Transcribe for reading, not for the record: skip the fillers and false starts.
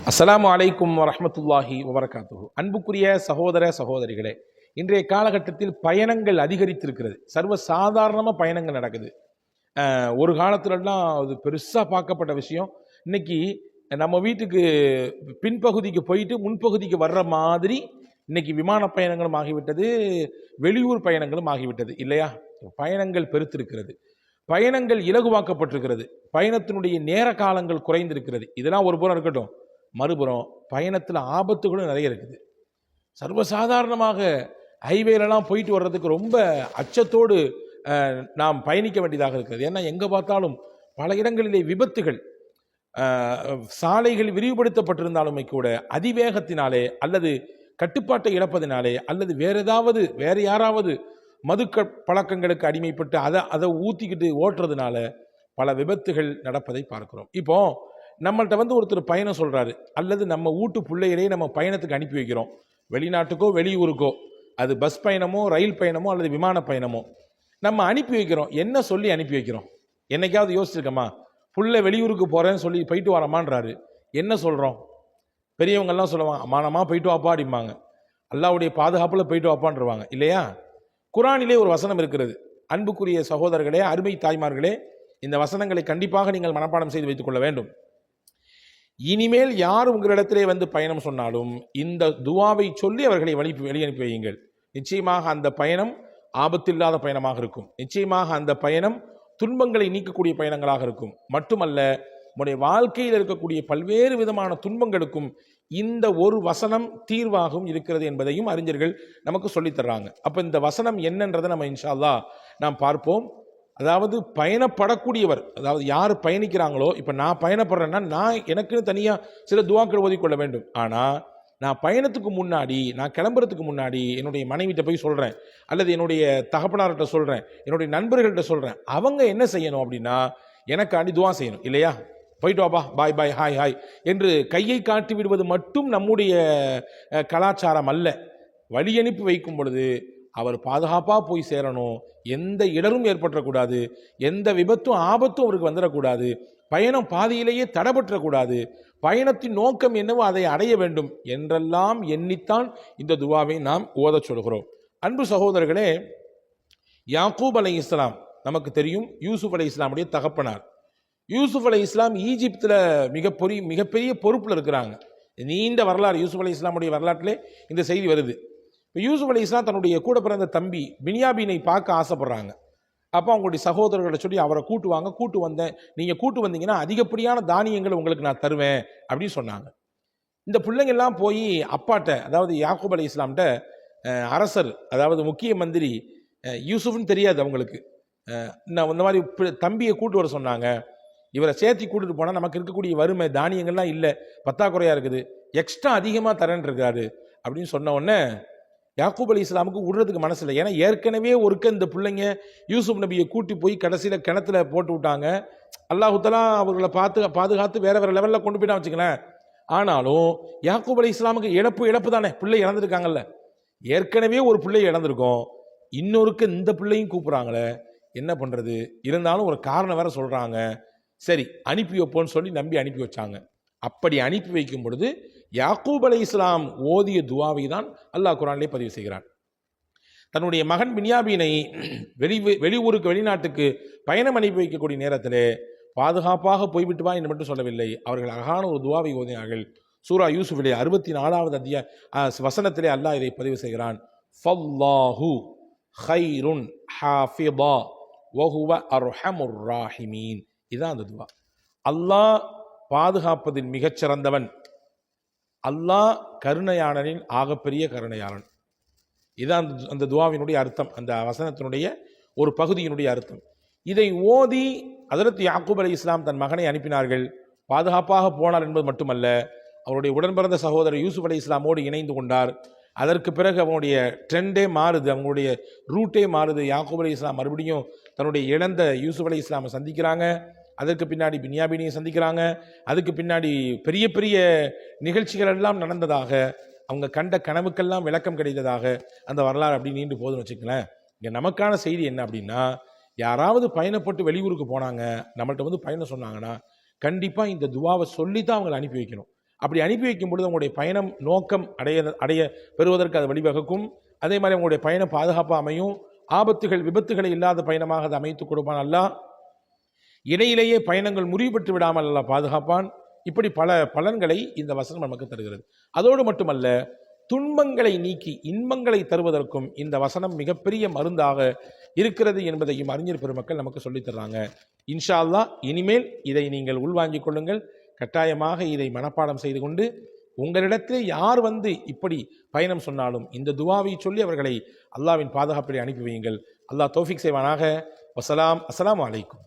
அஸ்ஸலாமு அலைக்கும் வரஹ்மத்துல்லாஹி வபரகாத்துஹு. அன்புக்குரிய சகோதர சகோதரிகளே, இன்றைய காலகட்டத்தில் பயணங்கள் அதிகரித்திருக்கிறது. சர்வ சாதாரணமாக பயணங்கள் நடக்குது. ஒரு காலத்துலலாம் அது பெருசாக பார்க்கப்பட்ட விஷயம். இன்னைக்கு நம்ம வீட்டுக்கு பின்பகுதிக்கு போயிட்டு முன்பகுதிக்கு வர்ற மாதிரி இன்னைக்கு விமான பயணங்களும் ஆகிவிட்டது, வெளியூர் பயணங்களும் ஆகிவிட்டது இல்லையா? பயணங்கள் பெருத்திருக்கிறது, பயணங்கள் இலகுவாக்கப்பட்டிருக்கிறது, பயணத்தினுடைய நேர காலங்கள் குறைந்திருக்கிறது. இதெல்லாம் ஒரு புறம் இருக்கட்டும், மறுபுறம் பயணத்தில் ஆபத்துகளும் நிறைய இருக்குது. சர்வசாதாரணமாக ஹைவேலெலாம் போயிட்டு வர்றதுக்கு ரொம்ப அச்சத்தோடு நாம் பயணிக்க வேண்டியதாக இருக்கிறது. ஏன்னா எங்கே பார்த்தாலும் பல இடங்களிலே விபத்துகள், சாலைகள் விரிவுபடுத்தப்பட்டிருந்தாலுமே கூட அதிவேகத்தினாலே அல்லது கட்டுப்பாட்டை இழப்பதினாலே அல்லது வேற யாராவது மதுக்க பழக்கங்களுக்கு அடிமைப்பட்டு அதை ஊற்றிக்கிட்டு ஓட்டுறதுனால பல விபத்துகள் நடப்பதை பார்க்கிறோம். இப்போ நம்மள்கிட்ட ஒருத்தர் பயணம் சொல்கிறாரு, அல்லது நம்ம வீட்டு பிள்ளைகளே நம்ம பயணத்துக்கு அனுப்பி வைக்கிறோம், வெளிநாட்டுக்கோ வெளியூருக்கோ, அது பஸ் பயணமோ ரயில் பயணமோ அல்லது விமான பயணமோ நம்ம அனுப்பி வைக்கிறோம். என்ன சொல்லி அனுப்பி வைக்கிறோம்? என்னைக்காவது யோசிச்சிருக்கமா? புள்ள வெளியூருக்கு போகிறேன்னு சொல்லி போயிட்டு வரமான்றாரு, என்ன சொல்கிறோம்? பெரியவங்கெல்லாம் சொல்லுவாங்க, அம்மானமாக போயிட்டு வாப்பா அப்படிம்பாங்க, அல்லாவுடைய பாதுகாப்பில் போயிட்டு வாப்பான்ருவாங்க இல்லையா? குரானிலே ஒரு வசனம் இருக்கிறது. அன்புக்குரிய சகோதரர்களே, அருமை தாய்மார்களே, இந்த வசனங்களை கண்டிப்பாக நீங்கள் மனப்பாடம் செய்து வைத்துக் கொள்ள வேண்டும். இனிமேல் யார் உங்களிடத்திலே பயணம் சொன்னாலும் இந்த துவாவை சொல்லி அவர்களை வெளி அனுப்பி வையுங்கள். நிச்சயமாக அந்த பயணம் ஆபத்தில்லாத பயணமாக இருக்கும். நிச்சயமாக அந்த பயணம் துன்பங்களை நீக்கக்கூடிய பயணங்களாக இருக்கும். மட்டுமல்ல, உங்களுடைய வாழ்க்கையில் இருக்கக்கூடிய பல்வேறு விதமான துன்பங்களுக்கும் இந்த ஒரு வசனம் தீர்வாகவும் இருக்கிறது என்பதையும் அறிஞர்கள் நமக்கு சொல்லித்தர்றாங்க. அப்போ இந்த வசனம் என்னன்றதை நம்ம இன்ஷா அல்லாஹ் நாம் பார்ப்போம். அதாவது பயணப்படக்கூடியவர், அதாவது யார் பயணிக்கிறாங்களோ, இப்போ நான் பயணப்படுறேன்னா நான் எனக்குன்னு தனியாக சில துவாக்கள் ஓதிக்கொள்ள வேண்டும். ஆனால் நான் பயணத்துக்கு முன்னாடி, நான் கிளம்புறதுக்கு முன்னாடி என்னுடைய மனைவிட்ட போய் சொல்கிறேன், அல்லது என்னுடைய தகப்பனார்கிட்ட சொல்கிறேன், என்னுடைய நண்பர்கள்ட்ட சொல்கிறேன். அவங்க என்ன செய்யணும் அப்படின்னா எனக்காண்டி துவா செய்யணும் இல்லையா? போயிட்டு வாப்பா, பாய் பாய், ஹாய் ஹாய் என்று கையை காட்டி விடுவது மட்டும் நம்முடைய கலாச்சாரம் அல்ல. வழி அனுப்பி வைக்கும் பொழுது அவர் பாதுகாப்பாக போய் சேரணும், எந்த இடரும் ஏற்பட்டுறக்கூடாது, எந்த விபத்தும் ஆபத்தும் அவருக்கு வந்துடக்கூடாது, பயணம் பாதியிலேயே தடைபற்றக்கூடாது, பயணத்தின் நோக்கம் என்னவோ அதை அடைய வேண்டும் என்றெல்லாம் எண்ணித்தான் இந்த துவாவை நாம் ஓதச் சொல்கிறோம். அன்பு சகோதரர்களே, யாக்கூப் அலைஹிஸ்ஸலாம் நமக்கு தெரியும், யூசுப் அலைஹிஸ்ஸலாமுடைய தகப்பனார். யூசுப் அலைஹிஸ்ஸலாம் ஈஜிப்தில் மிகப்பெரிய பொறுப்பில் இருக்கிறாங்க. நீண்ட வரலாறு, யூசுப் அலைஹிஸ்ஸலாமுடைய வரலாற்றிலே இந்த செய்தி வருது. இப்போ யூசுப் அலைஹிஸ்ஸலாம் தன்னுடைய கூட பிறந்த தம்பி பின்யாமீனை பார்க்க ஆசைப்படுறாங்க. அப்போ அவங்களுடைய சகோதரர்களை சொல்லி அவரை கூட்டு வந்தேன், நீங்கள் கூட்டு வந்தீங்கன்னா அதிகப்படியான தானியங்களை உங்களுக்கு நான் தருவேன் அப்படின்னு சொன்னாங்க. இந்த பிள்ளைங்கள்லாம் போய் அப்பாட்ட, அதாவது யாக்கூப் அலைஹிஸ்ஸலாம்கிட்ட, அரசர் அதாவது முக்கிய மந்திரி யூசுஃப்னு தெரியாது அவங்களுக்கு, இந்த மாதிரி தம்பியை கூட்டு வர சொன்னாங்க. இவரை சேர்த்தி கூட்டிட்டு போனால் நமக்கு இருக்கக்கூடிய வறுமை, தானியங்கள்லாம் இல்லை, பத்தாக்குறையாக இருக்குது, எக்ஸ்ட்ரா அதிகமாக தரேன் இருக்காரு அப்படின்னு சொன்ன உடனே யாக்கூப் அலைஹிஸ்ஸலாமுக்கு விடுறதுக்கு மனசு இல்லை. ஏன்னா ஏற்கனவே இந்த பிள்ளைங்க யூசுப் நபியை கூட்டி போய் கடைசியில் கிணத்துல போட்டு விட்டாங்க. அல்லாஹ் தஆலா அவர்களை பாதுகாத்து வேற லெவலில் கொண்டு போயிட்டா வச்சுக்கலாம். ஆனாலும் யாக்கூப் அலைஹிஸ்ஸலாமுக்கு இழப்பு தானே, பிள்ளை இழந்திருக்காங்கல்ல. ஏற்கனவே ஒரு பிள்ளை இழந்திருக்கோம், இன்னொருக்கு இந்த பிள்ளையும் கூப்பிட்றாங்களே, என்ன பண்ணுறது? இருந்தாலும் ஒரு காரணம் வேற சொல்கிறாங்க. சரி அனுப்பி வைப்போன்னு சொல்லி நம்பி அனுப்பி வச்சாங்க. அப்படி அனுப்பி வைக்கும் பொழுது யாக்கூப் அலைஹிஸ்ஸலாம் ஓதிய துவாவை தான் அல்லாஹ் குர்ஆனிலே பதிவு செய்கிறான். தன்னுடைய மகன் பின்யாமீனை வெளியூருக்கு வெளிநாட்டுக்கு பயணம் அனுப்பி வைக்கக்கூடிய நேரத்தில் பாதுகாப்பாக போய்விட்டு வா என்று மட்டும் சொல்லவில்லை, அவர்கள் அழகான ஒரு துவாவை ஓதினார்கள். சூரா யூசுஃபிலே 64வது வசனத்திலே அல்லாஹ் இதை பதிவு செய்கிறான். ஃபல்லாஹு கைருன் ஹாஃபிதா வஹுவ அர்ஹமுர் ராஹிமீன். இதுதான் அந்த துவா. அல்லாஹ் பாதுகாப்பதில் மிகச்சிறந்தவன், அல்லாஹ் கருணையாளனின் ஆகப்பெரிய கருணையாளன். இதுதான் அந்த துவாவினுடைய அர்த்தம், அந்த வசனத்தினுடைய ஒரு பகுதியினுடைய அர்த்தம். இதை ஓதி ஹஜ்ரத் யாக்கூப் அலைஹிஸ்ஸலாம் தன் மகனை அனுப்பினார்கள். பாதுகாப்பாக போனார் என்பது மட்டுமல்ல, அவருடைய உடன்பிறந்த சகோதரர் யூசுப் அலைஹிஸ்ஸலாமோடு இணைந்து கொண்டார். அதற்கு பிறகு அவனுடைய ட்ரெண்டே மாறுது, அவங்களுடைய ரூட்டே மாறுது. யாக்கூப் அலைஹிஸ்ஸலாம் மறுபடியும் தன்னுடைய இழந்த யூசுப் அலைஹிஸ்ஸலாமை சந்திக்கிறாங்க. அதற்கு பின்னாடி பின்யாமீனையும் சந்திக்கிறாங்க. அதுக்கு பின்னாடி பெரிய பெரிய நிகழ்ச்சிகள் எல்லாம் நடந்ததாக, அவங்க கண்ட கனவுக்கெல்லாம் விளக்கம் கிடைத்ததாக அந்த வரலாறு அப்படி நீண்டு போதுன்னு வச்சுக்கலேன். இங்கே நமக்கான செய்தி என்ன அப்படின்னா, யாராவது பயணப்பட்டு வெளியூருக்கு போனாங்க, நம்மள்கிட்ட பயணம் சொன்னாங்கன்னா கண்டிப்பாக இந்த துவாவை சொல்லி தான் அவங்களை அனுப்பி வைக்கணும். அப்படி அனுப்பி வைக்கும் பொழுது உங்களுடைய பயணம் நோக்கம் அடைய பெறுவதற்கு அது வழிவகுக்கும். அதே மாதிரி உங்களுடைய பயணம் பாதுகாப்பாக அமையும். ஆபத்துகள் விபத்துகளை இல்லாத பயணமாக அதை அமைத்து கொடுப்பான் அல்லாஹ். இடையிலேயே பயணங்கள் முறிவு பெற்று விடாமல் அல்லாஹ் பாதுகாப்பான். இப்படி பல பலன்களை இந்த வசனம் நமக்கு தருகிறது. அதோடு மட்டுமல்ல, துன்பங்களை நீக்கி இன்பங்களை தருவதற்கும் இந்த வசனம் மிகப்பெரிய மருந்தாக இருக்கிறது என்பதையும் அறிஞர் பெருமக்கள் நமக்கு சொல்லித் தர்றாங்க. இன்ஷா அல்லாஹ் இனிமேல் இதை நீங்கள் உள்வாங்கிக் கொள்ளுங்கள். கட்டாயமாக இதை மனப்பாடம் செய்து கொண்டு உங்களிடத்தில் யார் வந்து இப்படி பயணம் சொன்னாலும் இந்த துவாவை சொல்லி அவர்களை அல்லாஹ்வின் பாதுகாப்பில் அனுப்பி வையுங்கள். அல்லாஹ் தௌஃபீக் செய்வானாக. அஸ்ஸலாமு அலைக்கும்.